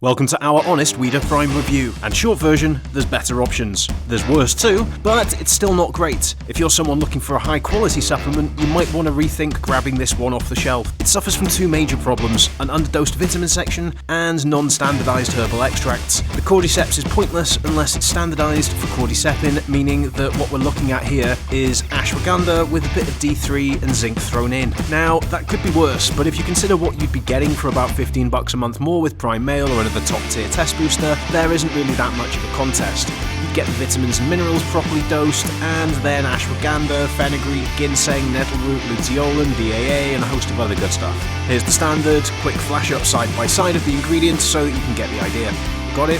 Welcome to our honest Weider Prime review, and short version, there's better options. There's worse too, but it's still not great. If you're someone looking for a high quality supplement, you might want to rethink grabbing this one off the shelf. It suffers from two major problems, an underdosed vitamin section and non-standardized herbal extracts. The Cordyceps is pointless unless it's standardized for cordycepin, meaning that what we're looking at here is ashwagandha with a bit of D3 and zinc thrown in. Now, that could be worse, but if you consider what you'd be getting for about $15 a month more with Prime Mail or another top-tier test booster, there isn't really that much of a contest. You'd get the vitamins and minerals properly dosed, and then ashwagandha, fenugreek, ginseng, nettleroot, luteolin, DAA, and a host of other good stuff. Here's the standard, quick flash-up side-by-side of the ingredients so that you can get the idea. Got it?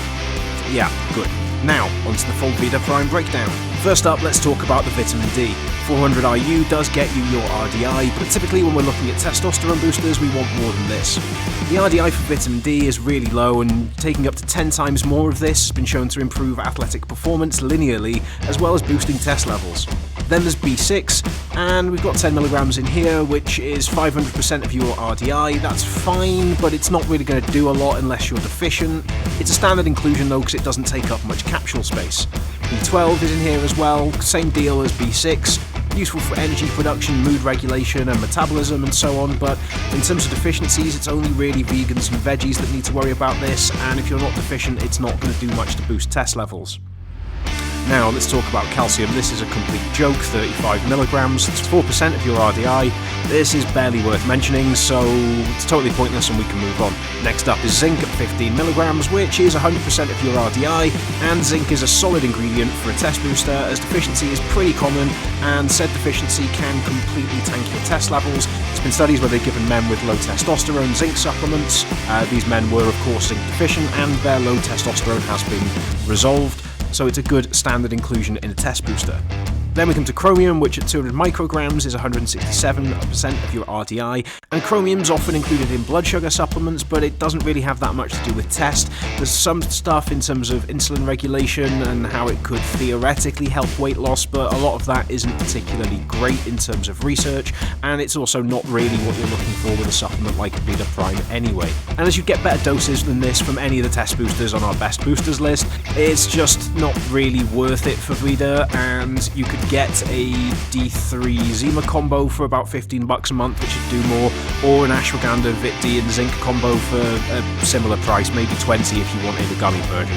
Yeah, good. Now, onto the full Weider Prime breakdown. First up, let's talk about the vitamin D. 400 IU does get you your RDI, but typically when we're looking at testosterone boosters, we want more than this. The RDI for vitamin D is really low, and taking up to 10 times more of this has been shown to improve athletic performance linearly, as well as boosting test levels. Then there's B6, and we've got 10 milligrams in here, which is 500% of your RDI. That's fine, but it's not really going to do a lot unless you're deficient. It's a standard inclusion though, because it doesn't take up much capsule space. B12 is in here as well, same deal as B6. Useful for energy production, mood regulation and metabolism and so on, but in terms of deficiencies, it's only really vegans and veggies that need to worry about this, and if you're not deficient, it's not going to do much to boost test levels. Now, let's talk about calcium. This is a complete joke, 35 milligrams, it's 4% of your RDI. This is barely worth mentioning, so it's totally pointless and we can move on. Next up is zinc at 15 milligrams, which is 100% of your RDI, and zinc is a solid ingredient for a test booster, as deficiency is pretty common, and said deficiency can completely tank your test levels. There's been studies where they've given men with low testosterone zinc supplements. These men were, of course, zinc deficient, and their low testosterone has been resolved. So it's a good standard inclusion in a test booster. Then we come to chromium, which at 200 micrograms is 167% of your RDI, and chromium's often included in blood sugar supplements, but it doesn't really have that much to do with test. There's some stuff in terms of insulin regulation and how it could theoretically help weight loss, but a lot of that isn't particularly great in terms of research, and it's also not really what you're looking for with a supplement like Weider Prime anyway. And as you get better doses than this from any of the test boosters on our best boosters list, it's just not really worth it for Weider, and you could get a D3 Zima combo for about $15 a month, which would do more, or an ashwagandha Vit D and zinc combo for a similar price, maybe $20 if you wanted a gummy version.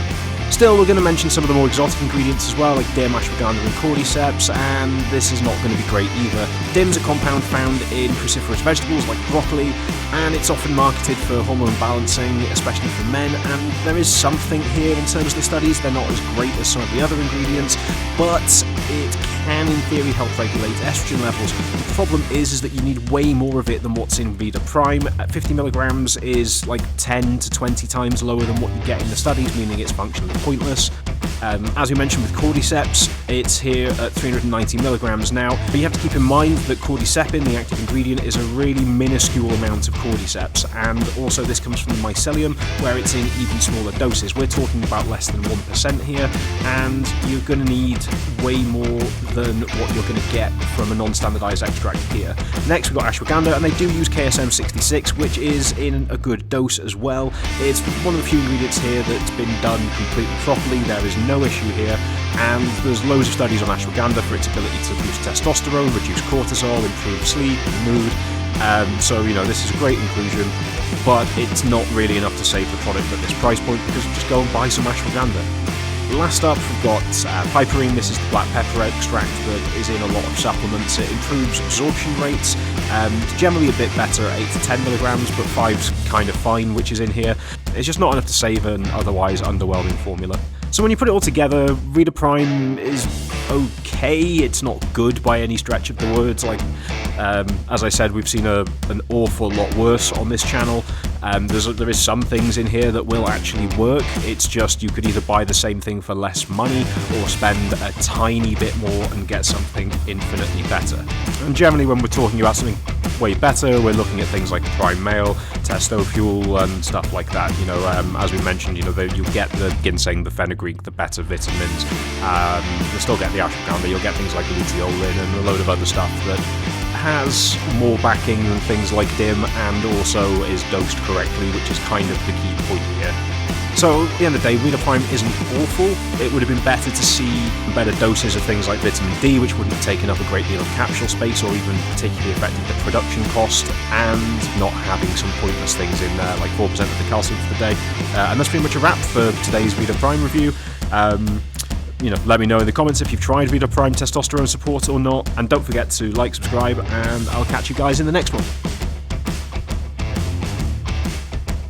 Still, we're going to mention some of the more exotic ingredients as well, like DIM, Ashwagandha and Cordyceps, and this is not going to be great either. DIM's a compound found in cruciferous vegetables like broccoli, and it's often marketed for hormone balancing, especially for men, and there is something here in terms of the studies. They're not as great as some of the other ingredients, but it can in theory help regulate estrogen levels. The problem is that you need way more of it than what's in Weider Prime. At 50 milligrams is like 10 to 20 times lower than what you get in the studies, meaning it's functionally pointless. As we mentioned with Cordyceps, it's here at 390 milligrams now, but you have to keep in mind that cordycepin, the active ingredient, is a really minuscule amount of cordyceps, and also this comes from the mycelium, where it's in even smaller doses. We're talking about less than 1% here, and you're going to need way more than what you're going to get from a non-standardized extract here. Next, we've got ashwagandha, and they do use KSM 66, which is in a good dose as well. It's one of the few ingredients here that's been done completely properly. There is no issue here, and there's loads of studies on ashwagandha for its ability to boost testosterone, reduce cortisol, improve sleep and mood. So, this is a great inclusion, but it's not really enough to save the product at this price point, because just go and buy some ashwagandha. Last up, we've got piperine. This is the black pepper extract that is in a lot of supplements. It improves absorption rates. It's generally a bit better at 8 to 10 milligrams, but 5's kind of fine, which is in here. It's just not enough to save an otherwise underwhelming formula. So when you put it all together, Weider Prime is okay. It's not good by any stretch of the words. As I said, we've seen an awful lot worse on this channel. There is some things in here that will actually work. It's just you could either buy the same thing for less money or spend a tiny bit more and get something infinitely better. And generally when we're talking about something way better, we're looking at things like Prime Mail, Testo Fuel and stuff like that. As we mentioned, you'll get the ginseng, the fenugreek, the better vitamins. You'll still get the ashwagandha, you'll get things like luteolin and a load of other stuff that has more backing than things like DIM and also is dosed correctly, which is kind of the key point here. So at the end of the day, Weider Prime isn't awful. It would have been better to see better doses of things like vitamin D, which wouldn't have taken up a great deal of capsule space or even particularly affected the production cost, and not having some pointless things in there like 4% of the calcium for the day. And that's pretty much a wrap for today's Weider Prime review. Let me know in the comments if you've tried Weider Prime testosterone support or not, and don't forget to like, subscribe, and I'll catch you guys in the next one.